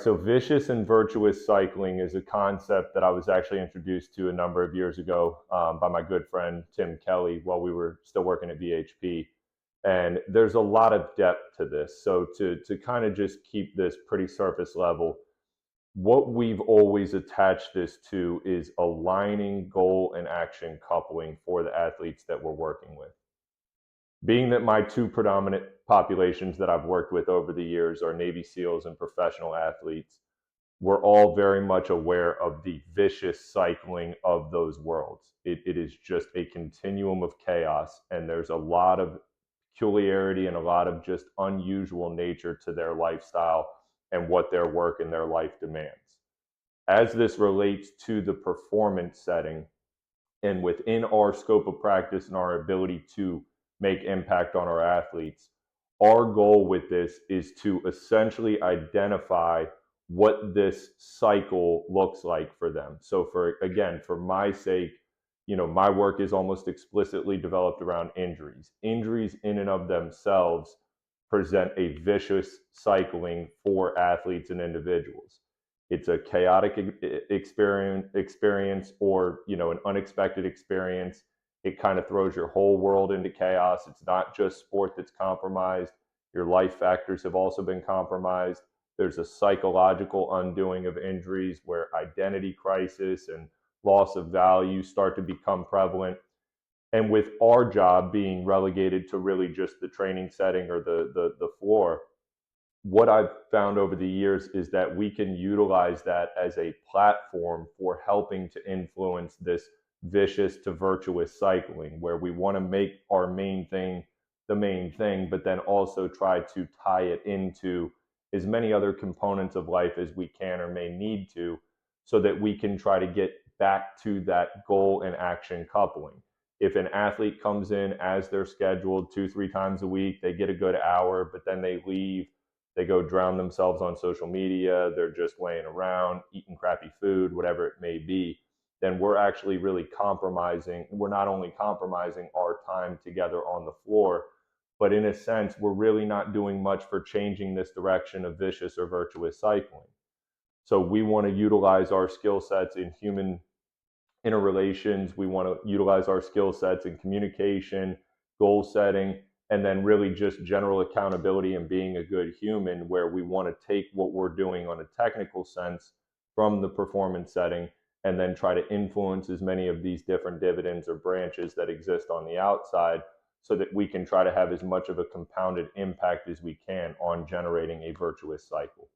So vicious and virtuous cycling is a concept that I was actually introduced to a number of years ago by my good friend Tim Kelly while we were still working at VHP. And there's a lot of depth to this. So to kind of just keep this pretty surface level, what we've always attached this to is aligning goal and action coupling for the athletes that we're working with. Being that my two predominant populations that I've worked with over the years are Navy SEALs and professional athletes, we're all very much aware of the vicious cycling of those worlds. It is just a continuum of chaos, and there's a lot of peculiarity and a lot of just unusual nature to their lifestyle and what their work and their life demands. As this relates to the performance setting and within our scope of practice and our ability to make impact on our athletes, our goal with this is to essentially identify what this cycle looks like for them. So for my sake, my work is almost explicitly developed around injuries. Injuries in and of themselves present a vicious cycling for athletes and individuals. It's a chaotic experience or, an unexpected experience. It kind of throws your whole world into chaos. It's not just sport that's compromised. Your life factors have also been compromised. There's a psychological undoing of injuries where identity crisis and loss of value start to become prevalent. And with our job being relegated to really just the training setting or the floor, what I've found over the years is that we can utilize that as a platform for helping to influence this vicious to virtuous cycling, where we want to make our main thing the main thing, but then also try to tie it into as many other components of life as we can or may need to, so that we can try to get back to that goal and action coupling. If an athlete comes in as they're scheduled 2-3 times a week, they get a good hour, but then they leave, they go drown themselves on social media, they're just laying around, eating crappy food, whatever it may be, then we're actually really compromising. We're not only compromising our time together on the floor, but in a sense, we're really not doing much for changing this direction of vicious or virtuous cycling. So we want to utilize our skill sets in human interrelations. We want to utilize our skill sets in communication, goal setting, and then really just general accountability and being a good human, where we want to take what we're doing on a technical sense from the performance setting and then try to influence as many of these different dividends or branches that exist on the outside, so that we can try to have as much of a compounded impact as we can on generating a virtuous cycle.